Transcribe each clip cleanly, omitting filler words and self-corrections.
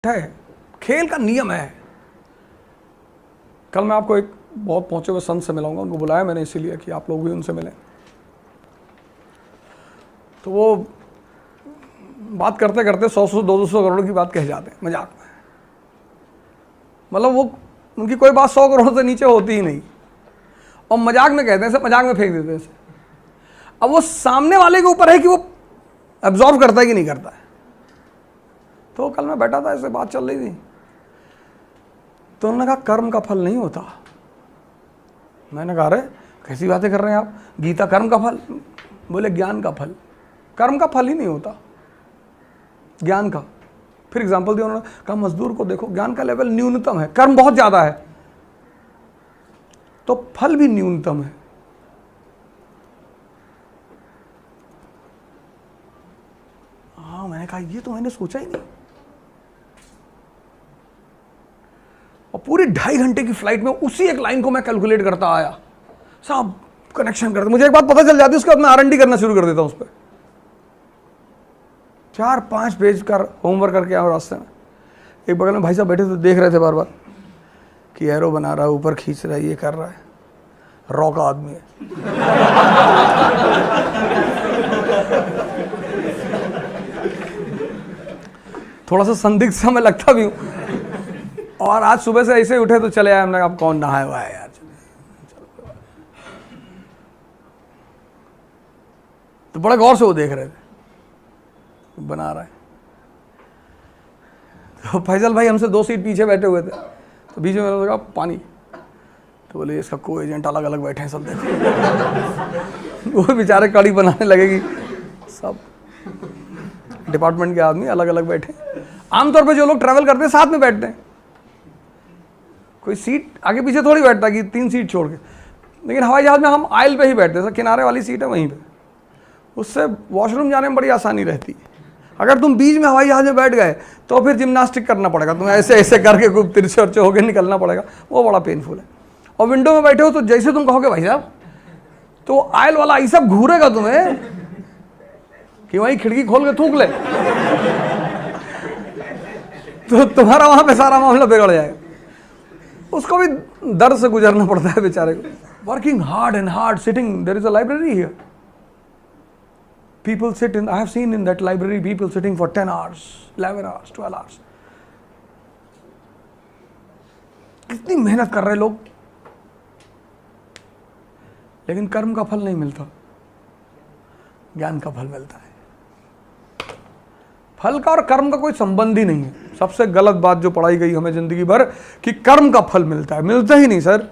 है, खेल का नियम है। कल मैं आपको एक बहुत पहुंचे हुए संत से मिलाऊंगा, उनको बुलाया मैंने इसीलिए कि आप लोग भी उनसे मिलें। तो वो बात करते करते 100-200 करोड़ की बात कह जाते हैं मजाक में। मतलब वो उनकी कोई बात 100 करोड़ से नीचे होती ही नहीं, और मजाक में कहते हैं, सब मजाक में फेंक देते हैं। अब वो सामने वाले के ऊपर है कि वो एब्जॉर्व करता है कि नहीं करता है। तो कल मैं बैठा था, ऐसे बात चल रही थी, तो उन्होंने कहा कर्म का फल नहीं होता। मैंने कहा अरे कैसी बातें कर रहे हैं आप, गीता कर्म का फल? बोले ज्ञान का फल। कर्म का फल ही नहीं होता, ज्ञान का। फिर एग्जांपल दिया उन्होंने, कहा मजदूर को देखो, ज्ञान का लेवल न्यूनतम है, कर्म बहुत ज्यादा है, तो फल भी न्यूनतम है। हाँ, मैंने कहा ये तो मैंने सोचा ही नहीं। और पूरी 2.5 घंटे की फ्लाइट में उसी एक लाइन को मैं कैलकुलेट करता आया, सब कनेक्शन करते। मुझे एक बात पता चल जाती है, उसके बाद मैं R&D करना शुरू कर देता हूं उस पर। 4-5 पेज का होमवर्क करके आया रास्ते में। एक बगल में भाई साहब बैठे थे, देख रहे थे बार बार कि एरो बना रहा है, ऊपर खींच रहा है, ये कर रहा है, रॉ का आदमी है। थोड़ा सा संदिग्ध सा मैं लगता भी हूँ। और आज सुबह से ऐसे उठे तो चले आए, हमने अब कौन नहाया हुआ है यार, तो बड़े गौर से वो देख रहे थे, बना रहा है। तो फैजल भाई हमसे 2 सीट पीछे बैठे हुए थे, तो बीच में मैंने कहा पानी, तो बोले इसका को एजेंट अलग अलग बैठे हैं सब, देखो। वो बेचारे कड़ी बनाने लगेगी, सब डिपार्टमेंट के आदमी अलग अलग बैठे। आमतौर पे जो लोग ट्रैवल करते हैं साथ में बैठते हैं, कोई सीट आगे पीछे थोड़ी बैठता कि 3 सीट छोड़ के। लेकिन हवाई जहाज में हम आयल पे ही बैठते हैं, किनारे वाली सीट है वहीं पे, उससे वॉशरूम जाने में बड़ी आसानी रहती है। अगर तुम बीच में हवाई जहाज में बैठ गए तो फिर जिम्नास्टिक करना पड़ेगा, तुम्हें ऐसे ऐसे करके खूब तिरछे उरछे होकर निकलना पड़ेगा, वो बड़ा पेनफुल है। और विंडो में बैठे हो तो जैसे तुम कहोगे भाई साहब, तो आयल वाला ऐसा घूरेगा तुम्हें कि वहीं खिड़की खोल के थूक ले, तो तुम्हारा वहां पे सारा मामला बिगड़ जाएगा। उसको भी दर्द से गुजरना पड़ता है बेचारे को। Working hard and hard, sitting, there is a library here, people sit in, I have seen in that library people sitting for 10 hours, 11 hours, 12 hours. कितनी मेहनत कर रहे लोग, लेकिन कर्म का फल नहीं मिलता, ज्ञान का फल मिलता है। फल का और कर्म का कोई संबंध ही नहीं है। सबसे गलत बात जो पढ़ाई गई हमें जिंदगी भर कि कर्म का फल मिलता है, मिलता ही नहीं सर।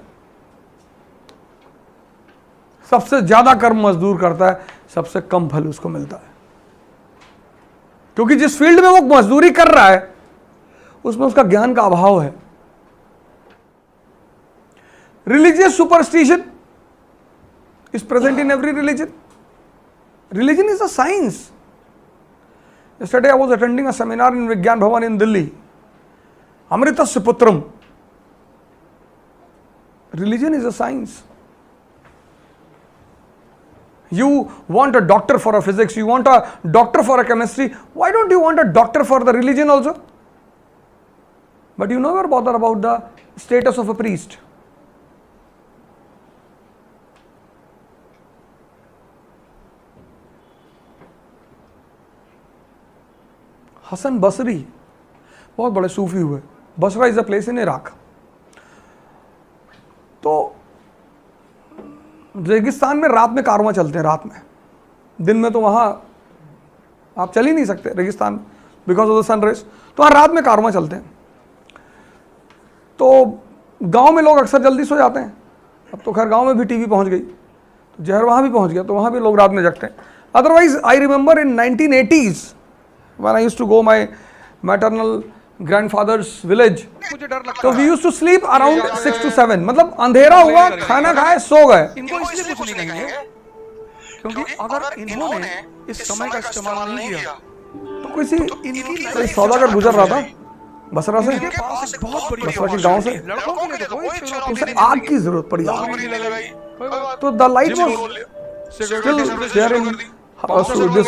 सबसे ज्यादा कर्म मजदूर करता है, सबसे कम फल उसको मिलता है, क्योंकि जिस फील्ड में वो मजदूरी कर रहा है उसमें उसका ज्ञान का अभाव है। Religious superstition is present in every religion. Religion is a science. Yesterday I was attending a seminar in Vigyan Bhavan in Delhi. Amritasya Putram. Religion is a science. You want a doctor for a physics, you want a doctor for a chemistry. Why don't you want a doctor for the religion also? But you never bother about the status of a priest. Hasan Basri बहुत बड़े सूफी हुए. Basra is a place in Iraq. तो रेगिस्तान में रात में कारवां चलते हैं, रात में. दिन में तो वहाँ आप चल ही नहीं सकते रेगिस्तान बिकॉज ऑफ द सनराइज. तो वहाँ रात में कारवां चलते हैं. तो गांव में लोग अक्सर जल्दी सो जाते हैं. अब तो खैर गांव में भी टीवी पहुंच गई, तो जहर वहाँ भी पहुंच गया, तो वहाँ भी लोग रात में जगते हैं. Otherwise I remember in 1980s when I used to go my maternal grandfather's village, so we used to sleep around 6 to 7. मतलब अंधेरा हुआ, खाना खाए, सो गए. इनको इसलिए कुछ नहीं कहेंगे क्योंकि अगर इन्होंने इस समय का इस्तेमाल नहीं किया तो किसी कोई सौदागर गुजर रहा था बसरा से, बसरा के गांव से, उसे आग की जरूरत पड़ी. आग तो the light was still there in this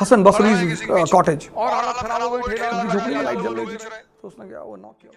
Hasan Basri's cottage, और हालत खराब हो गई, ठेला वाला झोपड़ी में लाइट जल रही थी, बेच रहे हैं। तो उसने क्या वो नॉक किया।